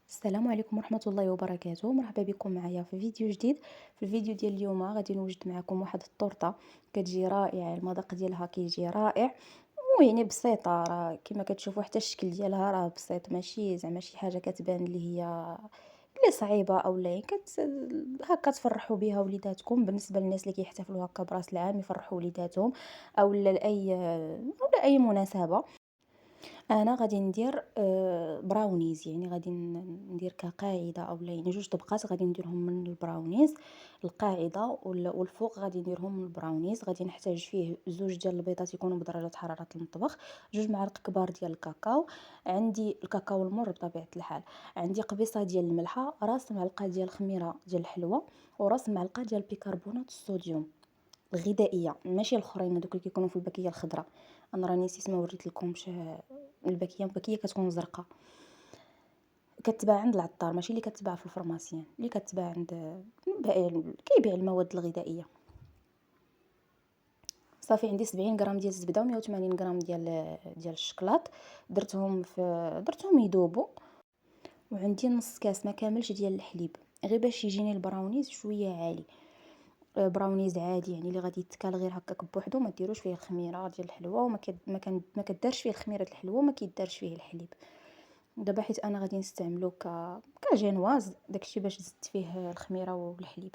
السلام عليكم ورحمة الله وبركاته، مرحبا بكم معايا في فيديو جديد. في الفيديو ديال اليوم غادي نوجد معكم واحد الطورطة كتجي رائعة، المذاق ديالها كيجي رائع، ويعني بسيطة. راه كما كتشوفوا حتى الشكل ديالها راه بسيط، ماشي زعما شي حاجة كتبان اللي صعيبة او لا هكا تفرحوا بها وليداتكم. بالنسبة للناس اللي كيحتفلوا هكا براس العام يفرحوا وليداتهم او لا لاي مناسبة. انا غادي ندير براونيز، يعني غادي ندير كقاعده او لا يعني جوج طبقات غادي نديرهم من البراونيز. القاعده والفوق غادي نديرهم من البراونيز. غادي نحتاج فيه زوج ديال البيضات يكونوا بدرجه حراره المطبخ، جوج معالق كبار ديال الكاكاو، عندي الكاكاو المر بطبيعه الحال، عندي قبيصه ديال الملحه، راس معلقه ديال الخميره ديال الحلوه، وراس معلقه ديال بيكربونات الصوديوم الغذائيه، ماشي الاخرين هذوك اللي كيكونوا في الباكيه الخضراء. انا راني نسيت ما وريت لكمش الباكيه كتكون زرقاء، كتباع عند العطار، ماشي اللي كتباع في الفرماسيان، اللي كتباع عند بائع كيبيع المواد الغذائيه. صافي عندي 70 غرام ديال الزبده و180 غرام ديال الشكلاط، درتهم يذوبوا، وعندي نص كاس ما كاملش ديال الحليب، غير باش يجيني البراونيز شويه عالي. براونيز عادي يعني اللي غادي يتكال غير هكاك بوحدو، ما ديروش فيه الخميره ديال الحلوه، ما كدارش فيه الخميره ديال الحلوه، ما كيدارش فيه الحليب. دابا حيت انا غادي نستعملو كجينواز، داكشي باش زدت فيه الخميره والحليب.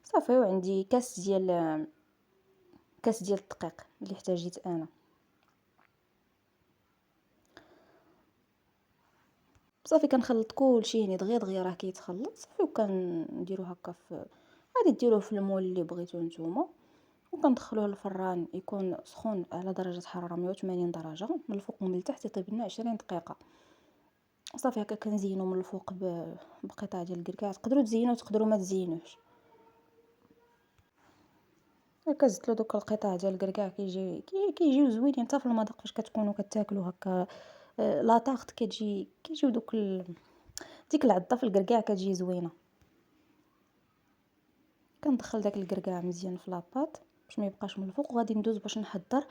صافي، وعندي كاس ديال الدقيق اللي احتاجيت انا. صافي كنخلط كلشي يعني دغيا دغيا راه كيتخلط. صافي وكنديرو هكا غادي ديروه في المول اللي بغيتو نتوما، وكندخلوه للفران يكون سخون على درجه حراره 180 درجه، من الفوق ومن التحت يطيب لنا 20 دقيقه. صافي هكا كنزينو من الفوق بقطع ديال الكركاع، تقدروا تزينوا تقدروا ما تزينوش. كزدت دوك القطع ديال الكركاع كيجيو زوينين حتى في المذاق فاش كتكونوا كتاكلوا هكا. لا طاغط كيجيو ديك العضه في الكركاع كتجي زوينه. كندخل داك الكركاع مزيان في لاباط باش ما يبقاش من الفوق، وغادي ندوز باش نحضر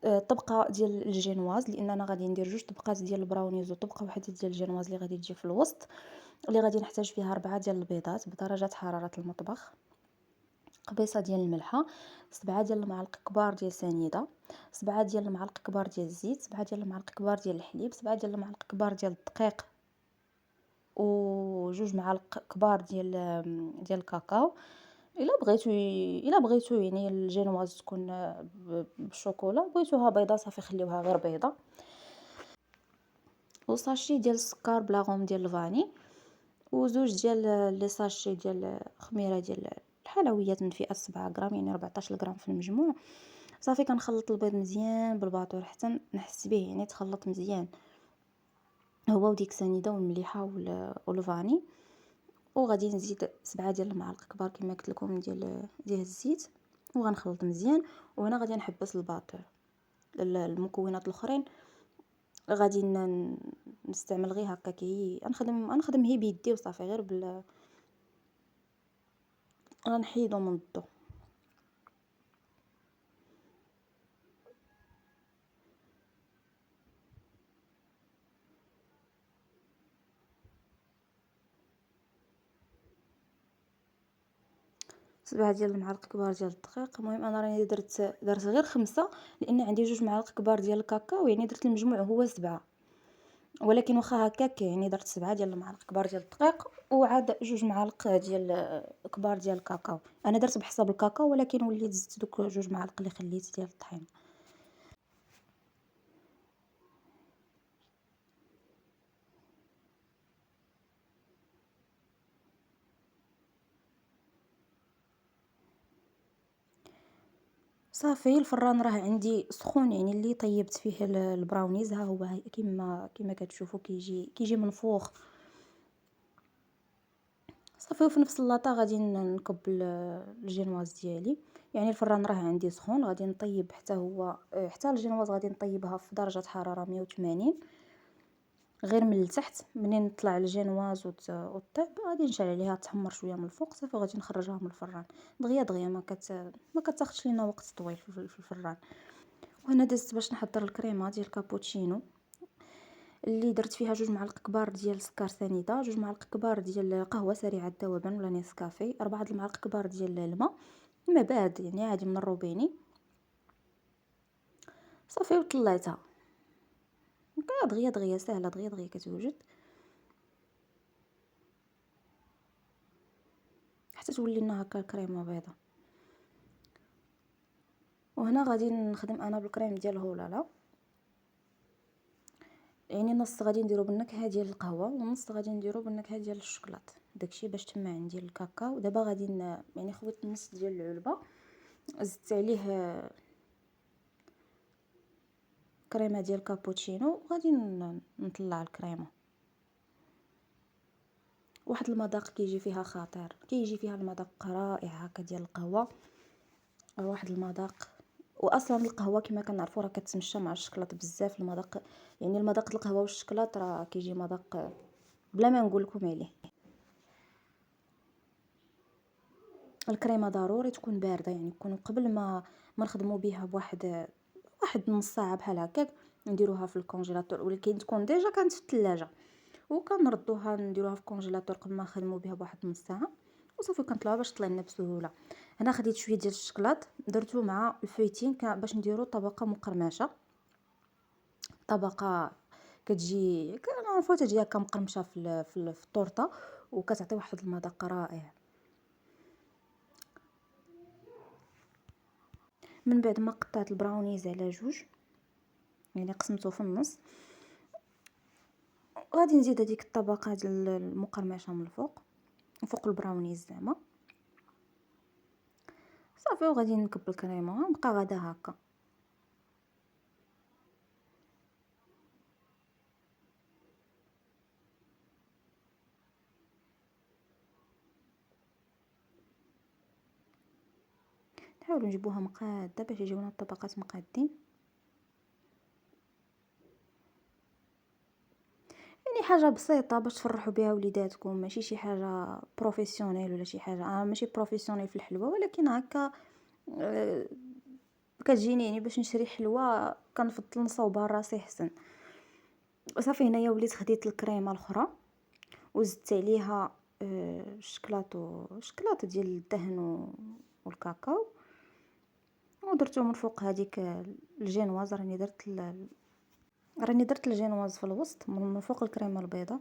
طبقه ديال الجينواز، لان انا غادي ندير جوج طبقات ديال البراونيز وطبقه واحده ديال الجينواز اللي غادي تجي في الوسط، اللي غادي نحتاج فيها 4 ديال البيضات بدرجه حراره المطبخ، قبيصه ديال الملحه، 7 ديال المعالق كبار ديال سنيده، 7 ديال المعالق كبار ديال الزيت، 7 ديال المعالق كبار ديال الحليب، 7 ديال المعالق كبار ديال الدقيق، وجوج معالق كبار ديال الكاكاو. الا بغيتو يعني الجينواز تكون بالشوكولا، بغيتوها بيضه صافي خليوها غير بيضه، وصاشي ديال السكر بلا غوم ديال الفاني، وزوج ديال لي ساشي ديال خميره ديال الحلويات من فئه 7 غرام، يعني 14 غرام في المجموع. صافي كنخلط البيض مزيان بالباطور حتى نحس به يعني تخلط مزيان، هو وديك سنيده والمليحه والفاني. وغادي نزيد 7 ديال المعالق كبار كما قلت لكم ديال الزيت، وغنخلط مزيان. وهنا غادي نحبس الباطور. المكونات الاخرين غادي نستعمل غير هكا كي نخدم هي بيدي وصافي، غير غنحيدو من الضو. 7 ديال المعالق كبار ديال الدقيق. المهم انا راني درت غير 5، لان عندي جوج معالق كبار ديال الكاكاو، يعني درت المجموع هو 7. ولكن واخا هكاك يعني درت 7 ديال المعالق كبار ديال الدقيق، وعاد جوج معالق ديال كبار ديال الكاكاو. انا درت بحساب الكاكاو، ولكن وليت زدت دوك جوج معالق اللي خليت ديال الطحين. صافي الفران راه عندي سخون، يعني اللي طيبت فيه البراونيز ها هو كما كتشوفوا كيجي منفوخ. صافي، وفي نفس اللاطه غادي نكب الجينواز ديالي، يعني الفران راه عندي سخون، غادي نطيب حتى هو حتى الجينواز غادي نطيبها في درجه حراره 180 غير من التحت. منين طلع الجينواز وطيب غادي نشعل عليها تحمر شويه من الفوق. صافي غادي نخرجها من الفران دغيا دغيا، ما كتاخذش لينا وقت طويل في الفران. وهنا دزت باش نحضر الكريمه ديال الكابوتشينو. اللي درت فيها 2 معالق كبار ديال السكر سنيده، 2 معالق كبار ديال قهوه سريعه الذوبان ولا نيسكافي، 4 المعالق كبار ديال الماء، الماء بارد يعني عادي من الروبيني. صافي وطلعتها دغيا دغيا ساهله، دغيا دغيا كتوجد حتى تولي لنا هكا الكريمه بيضه. وهنا غادي نخدم انا بالكريم ديال هولالا، يعني نص غادي نديرو بالنكهه ديال القهوه ونص غادي نديرو بالنكهه ديال الشوكولاط، داكشي باش تما عندي الكاكاو. دابا غادي يعني خويت نص ديال العلبه، زدت عليه كريمه ديال كابوتشينو، وغادي نطلع الكريمه. واحد المذاق كيجي فيها خطير، كيجي فيها المذاق رائع هكا ديال القهوه، واحد المذاق. واصلا القهوه كما كنعرفوا راه كتمشى مع الشكلاط بزاف. المذاق يعني المذاق القهوه والشكلاط راه كيجي مذاق بلا ما نقول لكم عليه. الكريمه ضروري تكون بارده، يعني تكون قبل ما نخدموا بها واحد نص ساعه بحال هكاك، نديروها في الكونجيلاتور، ولكن تكون ديجا كانت في الثلاجه، وكنردوها نديروها في الكونجيلاتور قبل ما نخدموا بها بواحد نص ساعه، وصافي كنطلعوها باش تطلع لنا بسهوله. هنا خديت شويه ديال الشكلاط درتو مع الفويتين باش نديرو طبقه مقرمشه، طبقه كتجي كنعرفوا تجي هكا مقرمشه في الطورطه، وكتعطي واحد المذاق رائع. من بعد ما قطعت البراونيز على جوج، يعني قسمته في النص، غادي نزيد هذيك الطبقه ديال المقرمشه من الفوق، فوق البراونيز زعما. صافي وغادي نكب الكريمه ونبقى غادا هكا. نحاولوا نجيبوها مقاده باش يجيونا الطبقات مقادين، يعني حاجه بسيطه باش تفرحوا بها وليداتكم، ماشي شي حاجه بروفيسيونيل ولا شي حاجه. ماشي بروفيسيونيل في الحلوى، ولكن هكا كتجيني يعني باش نشري حلوى كنفضل نصاوبها لراسي احسن. صافي هنايا وليت خديت الكريمه الاخرى وزدت عليها الشكلاط ديال الدهن والكاكاو، ودرتو من فوق هذيك الجينواز. راني درت الجينواز في الوسط من فوق الكريمه البيضاء،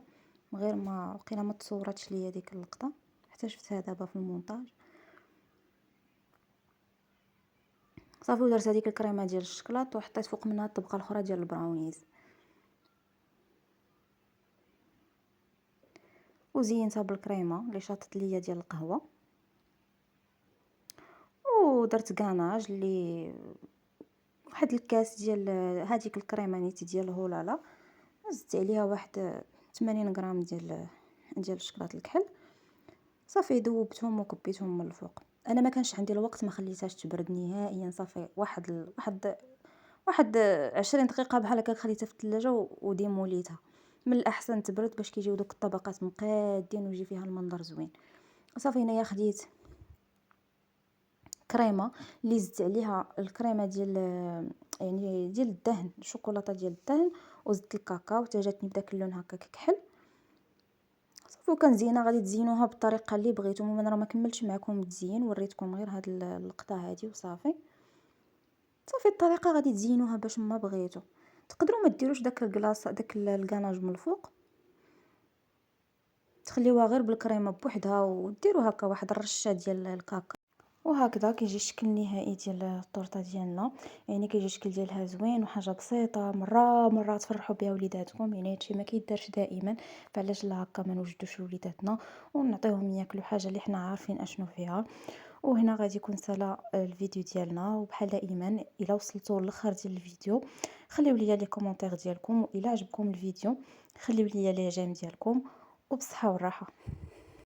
غير ما وقيلا ما تصورتش ليا ديك اللقطه حتى شفتها دابا في المونتاج. صافي ودرت هذيك الكريمه ديال الشكلاط وحطيت فوق منها الطبقه الاخرى ديال البراونيز، وزينتها بالكريمه اللي شاطت ليا ديال القهوه، ودرت غاناج اللي واحد الكاس ديال هذيك الكريمه نيتي ديال هولالا، زدت عليها واحد 80 غرام ديال الشكلاط الكحل. صافي ذوبتهم وكبيتهم من الفوق. انا ما كانش عندي الوقت، ما خليتهاش تبرد نهائيا. صافي واحد 20 دقيقه بحال هكا خليتها في الثلاجه وديموليتها. من الاحسن تبرد باش كيجيو دوك الطبقات مقادين ويجي فيها المنظر زوين. صافي هنايا خديت كريمه اللي زدت عليها الكريمه ديال يعني ديال الدهن، الشوكولاته ديال الدهن، وزدت الكاكاو حتى جاتني بداك اللون هكاك كحل. صافي وكنزينها. غادي تزينوها بالطريقه اللي بغيتو. انا راه ما كملتش معكم التزيين، وريتكم غير هاد اللقطه هادي وصافي. صافي الطريقه غادي تزينوها باش ما بغيتو. تقدروا ما ديروش داك الكلاص داك الكناج من الفوق، تخليوها غير بالكريمه بوحدها وديروا هكا واحد الرشه ديال الكاكاو. وهكذا كيجي الشكل النهائي ديال الطورطه ديالنا. يعني كيجي الشكل ديالها زوين وحاجه بسيطه، مره تفرحوا بها وليداتكم. يعني هادشي ما كيدارش دائما، فعلاش لا هكا ما نوجدوش لوليداتنا ونعطيوهم ياكلوا حاجه اللي حنا عارفين اشنو فيها. وهنا غادي يكون سالا الفيديو ديالنا. وبحال دائما الا وصلتوا للاخر ديال الفيديو خليو لي لي كومونتير ديالكم، والا عجبكم الفيديو خليو لي لي جيم ديالكم، وبصحه والراحه.